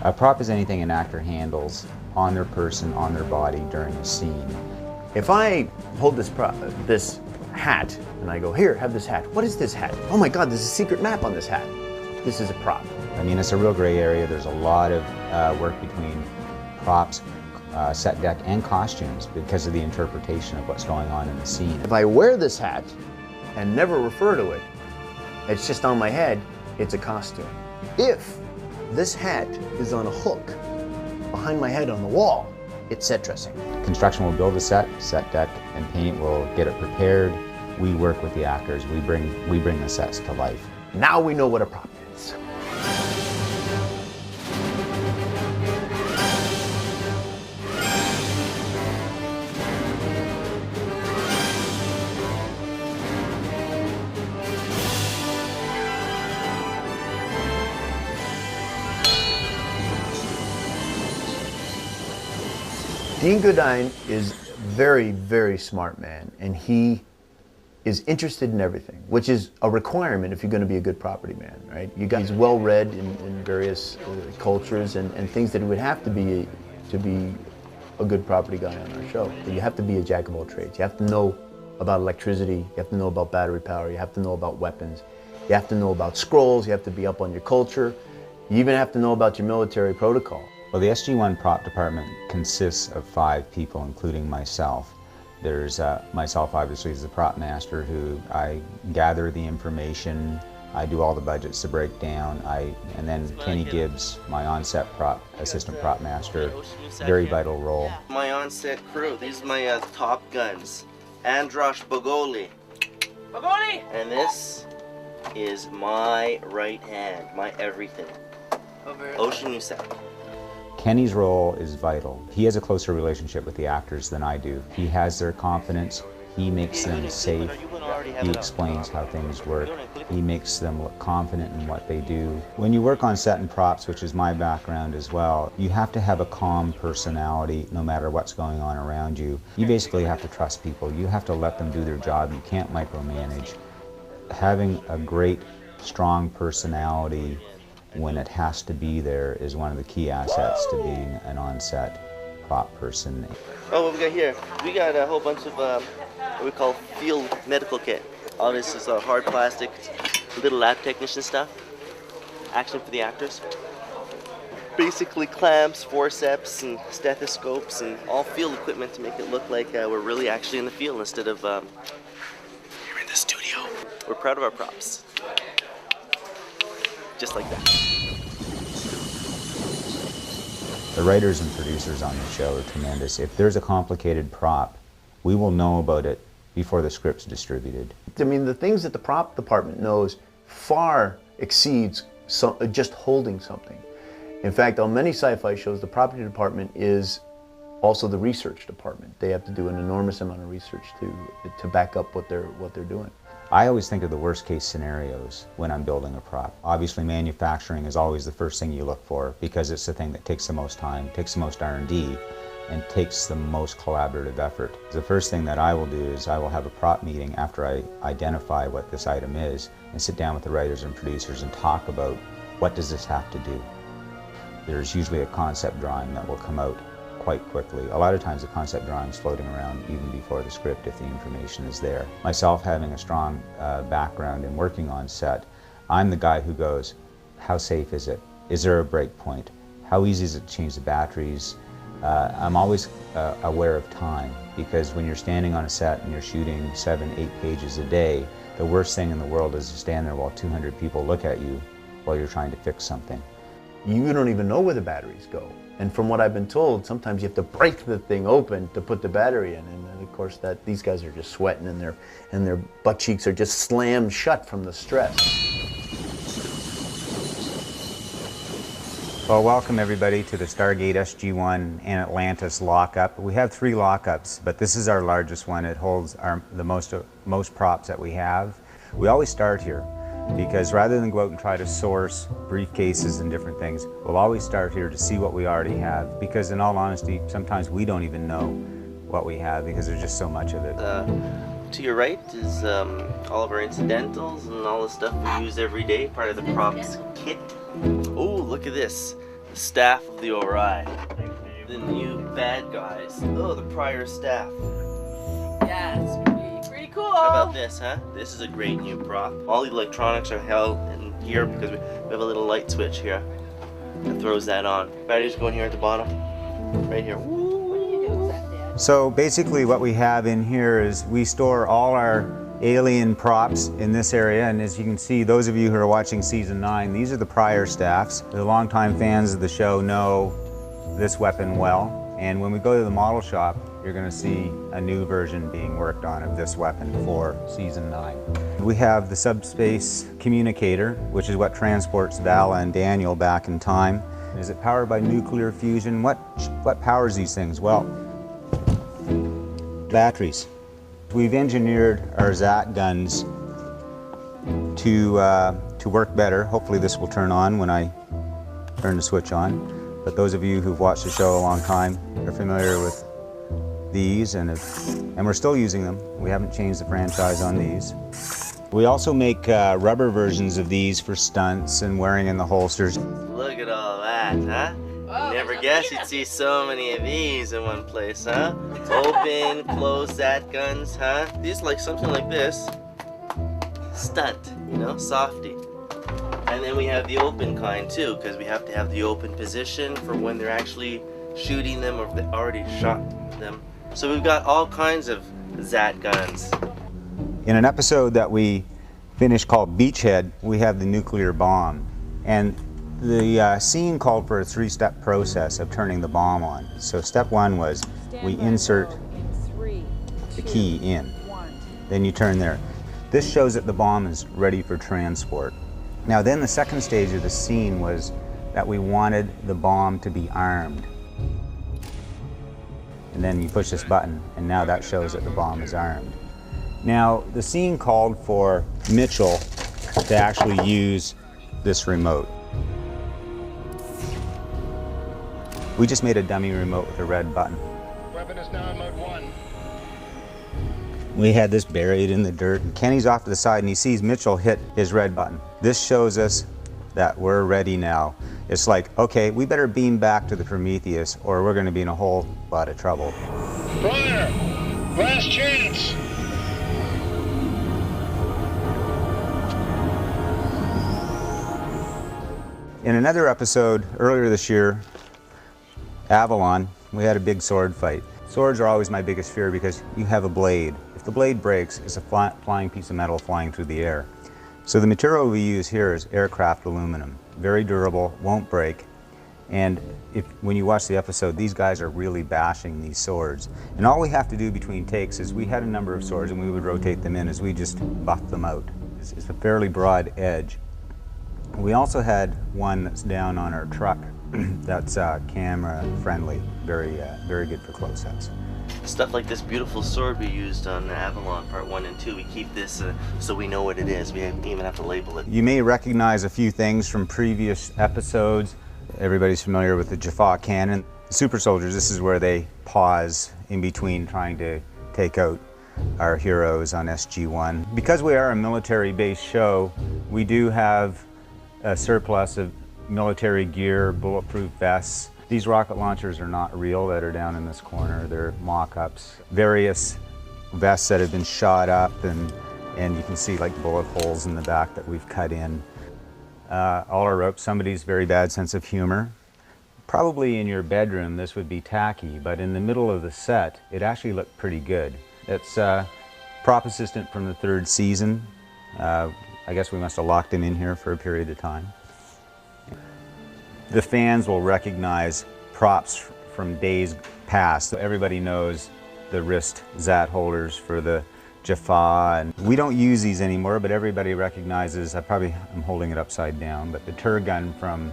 A prop is anything an actor handles on their person, on their body during a scene. If I hold this hat and I go, here, have this hat. What is this hat? Oh my God, there's a secret map on this hat. This is a prop. I mean, it's a real gray area. There's a lot of work between props, set deck, and costumes because of the interpretation of what's going on in the scene. If I wear this hat and never refer to it, it's just on my head, it's a costume. If this hat is on a hook behind my head on the wall, it's set dressing. Construction will build a set deck, and paint will get it prepared. We work with the actors. We bring the sets to life. Now we know what a prop is. Dean Goodine is very, very smart man, and he is interested in everything, which is a requirement if you're going to be a good property man, right? He's well read in various cultures and things that he would have to be a good property guy on our show. But you have to be a jack of all trades. You have to know about electricity, you have to know about battery power, you have to know about weapons, you have to know about scrolls, you have to be up on your culture, you even have to know about your military protocol. Well, the SG-1 prop department consists of 5 people, including myself. There's myself, obviously, as the prop master, who I gather the information, I do all the budgets to break down, and then Kenny Gibbs, my on-set assistant prop master, very vital role. My on-set crew, these are my top guns. Androsh Bogoli. Bogoli! And this is my right hand, my everything. Ocean Usac. Kenny's role is vital. He has a closer relationship with the actors than I do. He has their confidence, he makes them safe, he explains how things work, he makes them look confident in what they do. When you work on set and props, which is my background as well, you have to have a calm personality no matter what's going on around you. You basically have to trust people. You have to let them do their job. You can't micromanage. Having a great, strong personality when it has to be there is one of the key assets to being an on-set prop person. Oh, what we got here? We got a whole bunch of what we call field medical kit. All this is hard plastic, little lab technician stuff. Action for the actors. Basically clamps, forceps, and stethoscopes, and all field equipment to make it look like we're really actually in the field instead of here in the studio. We're proud of our props. Just like that. The writers and producers on the show are tremendous. If there's a complicated prop, we will know about it before the script's distributed. I mean, the things that the prop department knows far exceeds just holding something. In fact, on many sci-fi shows, the property department is also the research department. They have to do an enormous amount of research to back up what they're doing. I always think of the worst case scenarios when I'm building a prop. Obviously, manufacturing is always the first thing you look for because it's the thing that takes the most time, takes the most R&D, and takes the most collaborative effort. The first thing that I will do is I will have a prop meeting after I identify what this item is and sit down with the writers and producers and talk about what does this have to do. There's usually a concept drawing that will come out quite quickly. A lot of times the concept drawing is floating around even before the script if the information is there. Myself having a strong background in working on set, I'm the guy who goes, how safe is it? Is there a break point? How easy is it to change the batteries? I'm always aware of time because when you're standing on a set and you're shooting 7, 8 pages a day, the worst thing in the world is to stand there while 200 people look at you while you're trying to fix something. You don't even know where the batteries go. And from what I've been told, sometimes you have to break the thing open to put the battery in. And of course, these guys are just sweating and their butt cheeks are just slammed shut from the stress. Well, welcome everybody to the Stargate SG-1 and Atlantis lockup. We have 3 lockups, but this is our largest one. It holds the most props that we have. We always start here because rather than go out and try to source briefcases and different things, we'll always start here to see what we already have, because in all honesty, sometimes we don't even know what we have because there's just so much of it. To your right is all of our incidentals and all the stuff we use every day, part of the props kit. Oh, look at this. The staff of the Ori. The new bad guys. Oh, the prior staff. Yeah, it's pretty cool. How about this, huh? This is a great new prop. All the electronics are held in here because we have a little light switch here that throws that on. Batteries go in here at the bottom. Right here. What do you do exactly? So basically what we have in here is we store all our alien props in this area, and as you can see, those of you who are watching season 9, these are the prior staffs. The longtime fans of the show know this weapon well, and when we go to the model shop, you're going to see a new version being worked on of this weapon for season 9. We have the subspace communicator, which is what transports Vala and Daniel back in time. Is it powered by nuclear fusion? What powers these things? Well, batteries. We've engineered our ZAT guns to work better. Hopefully this will turn on when I turn the switch on. But those of you who've watched the show a long time are familiar with these, and we're still using them. We haven't changed the franchise on these. We also make rubber versions of these for stunts and wearing in the holsters. Look at all that, huh? Never guessed you'd see so many of these in one place, huh? Open, closed ZAT guns, huh? These like something like this. Stunt, you know, softy. And then we have the open kind too, because we have to have the open position for when they're actually shooting them or if they already shot them. So we've got all kinds of ZAT guns. In an episode that we finished called Beachhead, we have the nuclear bomb. And the scene called for a 3-step process of turning the bomb on. So step 1 was we insert the key in. Then you turn there. This shows that the bomb is ready for transport. Now then the second stage of the scene was that we wanted the bomb to be armed. And then you push this button, and now that shows that the bomb is armed. Now the scene called for Mitchell to actually use this remote. We just made a dummy remote with a red button. Weapon is now in mode 1. We had this buried in the dirt, and Kenny's off to the side and he sees Mitchell hit his red button. This shows us that we're ready now. It's like, okay, we better beam back to the Prometheus or we're going to be in a whole lot of trouble. Brother, last chance. In another episode earlier this year, Avalon, we had a big sword fight. Swords are always my biggest fear because you have a blade. If the blade breaks, it's a flying piece of metal flying through the air. So the material we use here is aircraft aluminum. Very durable, won't break. And when you watch the episode, these guys are really bashing these swords. And all we have to do between takes is we had a number of swords and we would rotate them in as we just buff them out. It's a fairly broad edge. We also had one that's down on our truck that's camera friendly, very good for close-ups. Stuff like this beautiful sword we used on Avalon Part 1 and 2, we keep this so we know what it is. We don't even have to label it. You may recognize a few things from previous episodes. Everybody's familiar with the Jaffa cannon. The super soldiers, this is where they pause in between trying to take out our heroes on SG-1. Because we are a military-based show, we do have a surplus of military gear, bulletproof vests. These rocket launchers are not real that are down in this corner. They're mock-ups. Various vests that have been shot up, and you can see like bullet holes in the back that we've cut in. All our ropes, somebody's very bad sense of humor. Probably in your bedroom this would be tacky, but in the middle of the set it actually looked pretty good. It's prop assistant from the 3rd season. I guess we must have locked him in here for a period of time. The fans will recognize props from days past. Everybody knows the wrist ZAT holders for the Jaffa, and we don't use these anymore, but everybody recognizes, I'm holding it upside down, but the Turgun from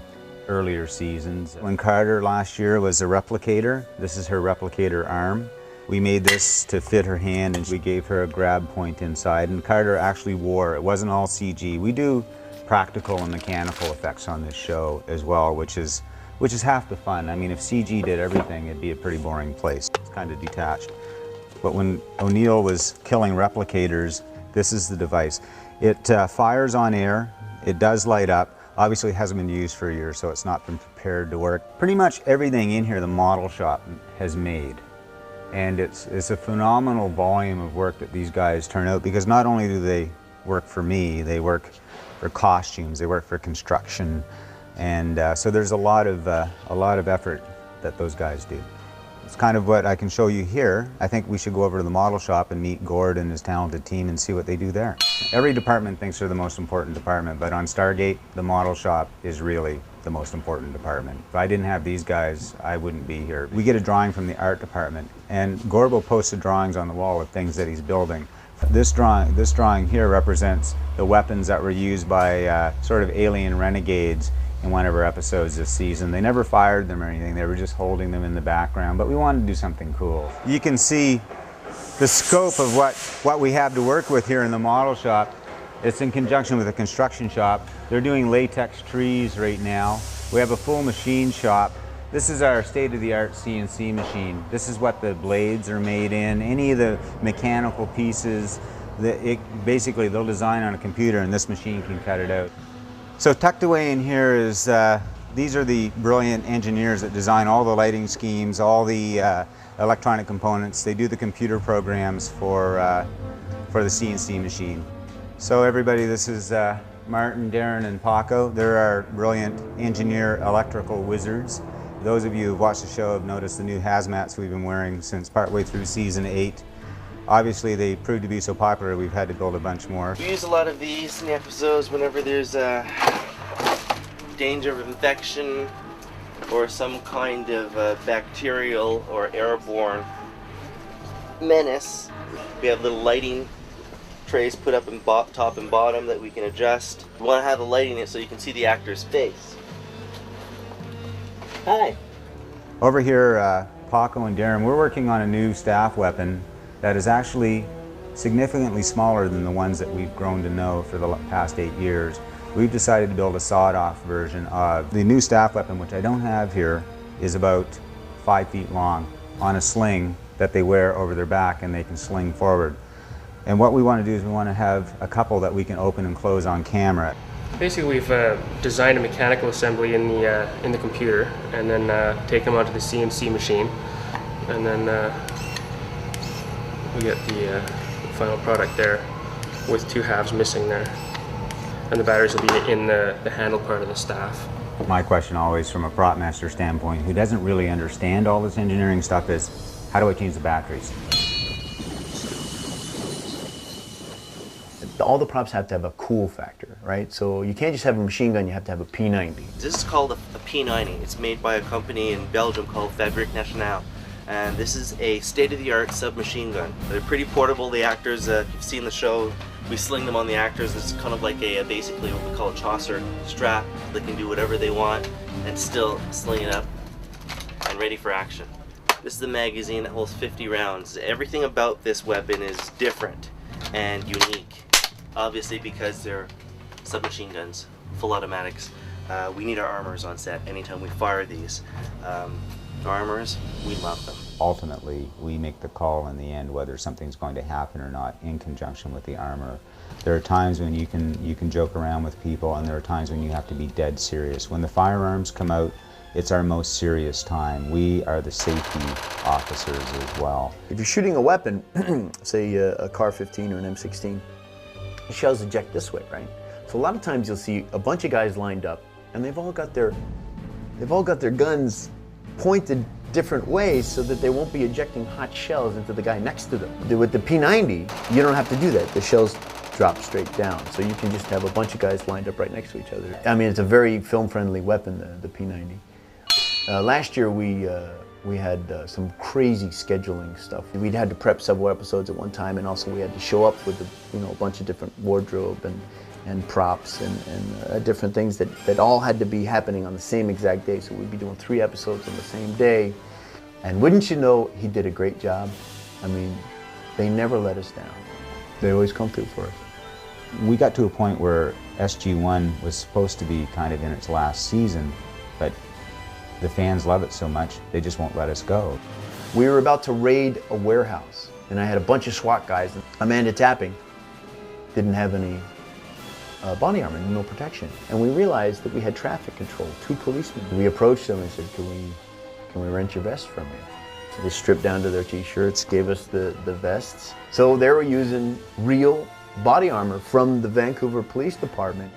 earlier seasons. When Carter last year was a replicator, this is her replicator arm. We made this to fit her hand and we gave her a grab point inside, and Carter actually wore, it wasn't all CG. We do practical and mechanical effects on this show as well, which is half the fun. I mean, if CG did everything, it'd be a pretty boring place. It's kind of detached. But when O'Neill was killing replicators, this is the device. It fires on air, it does light up. Obviously it hasn't been used for a year, so it's not been prepared to work. Pretty much everything in here the model shop has made. And it's a phenomenal volume of work that these guys turn out, because not only do they work for me, they work for costumes, they work for construction, and so there's a lot of effort that those guys do. It's kind of what I can show you here. I think we should go over to the model shop and meet Gord and his talented team and see what they do there. Every department thinks they're the most important department, but on Stargate, the model shop is really the most important department. If I didn't have these guys, I wouldn't be here. We get a drawing from the art department, and Gord will post the drawings on the wall of things that he's building. This drawing here represents the weapons that were used by sort of alien renegades in one of our episodes this season. They never fired them or anything, they were just holding them in the background, but we wanted to do something cool. You can see the scope of what we have to work with here in the model shop. It's in conjunction with a construction shop. They're doing latex trees right now. We have a full machine shop. This is our state-of-the-art CNC machine. This is what the blades are made in. Any of the mechanical pieces, basically they'll design on a computer and this machine can cut it out. So tucked away in here is, these are the brilliant engineers that design all the lighting schemes, all the electronic components. They do the computer programs for the CNC machine. So everybody, this is Martin, Darren, and Paco. They're our brilliant engineer electrical wizards. Those of you who've watched the show have noticed the new hazmats we've been wearing since partway through season 8. Obviously, they proved to be so popular, we've had to build a bunch more. We use a lot of these in the episodes whenever there's a danger of infection or some kind of bacterial or airborne menace. We have little lighting trays put up in top and bottom that we can adjust. We want to have the lighting in it so you can see the actor's face. Hi. Over here, Paco and Darren, we're working on a new staff weapon that is actually significantly smaller than the ones that we've grown to know for the past 8 years. We've decided to build a sawed-off version of the new staff weapon, which I don't have here, is about 5 feet long on a sling that they wear over their back and they can sling forward. And what we want to do is we want to have a couple that we can open and close on camera. Basically, we've designed a mechanical assembly in the computer, and then take them onto the CNC machine, and then we get the final product there with 2 halves missing there, and the batteries will be in the handle part of the staff. My question always from a prop master standpoint, who doesn't really understand all this engineering stuff, is how do I change the batteries? All the props have to have a cool factor, right? So you can't just have a machine gun, you have to have a P90. This is called a P90. It's made by a company in Belgium called Fabrique Nationale. And this is a state-of-the-art submachine gun. They're pretty portable. The actors, if you've seen the show, we sling them on the actors. It's kind of like a basically what we call a Chaucer strap. They can do whatever they want and still sling it up and ready for action. This is the magazine that holds 50 rounds. Everything about this weapon is different and unique. Obviously because they're submachine guns, full automatics. We need our armors on set anytime we fire these. Armors, we love them. Ultimately, we make the call in the end whether something's going to happen or not in conjunction with the armor. There are times when you can joke around with people, and there are times when you have to be dead serious. When the firearms come out, it's our most serious time. We are the safety officers as well. If you're shooting a weapon, say a Car-15 or an M16, the shells eject this way, right? So a lot of times you'll see a bunch of guys lined up, and they've all got their guns pointed different ways so that they won't be ejecting hot shells into the guy next to them. With the P90, you don't have to do that. The shells drop straight down, so you can just have a bunch of guys lined up right next to each other. I mean, it's a very film-friendly weapon, the P90. Last year we had some crazy scheduling stuff. We'd had to prep several episodes at one time, and also we had to show up with a bunch of different wardrobe and props and different things that all had to be happening on the same exact day. So we'd be doing 3 episodes on the same day. And wouldn't you know, he did a great job. I mean, they never let us down. They always come through for us. We got to a point where SG-1 was supposed to be kind of in its last season, but the fans love it so much, they just won't let us go. We were about to raid a warehouse, and I had a bunch of SWAT guys. Amanda Tapping didn't have any body armor, no protection. And we realized that we had traffic control, 2 policemen. We approached them and said, can we rent your vest from you? So they stripped down to their t-shirts, gave us the vests. So they were using real body armor from the Vancouver Police Department.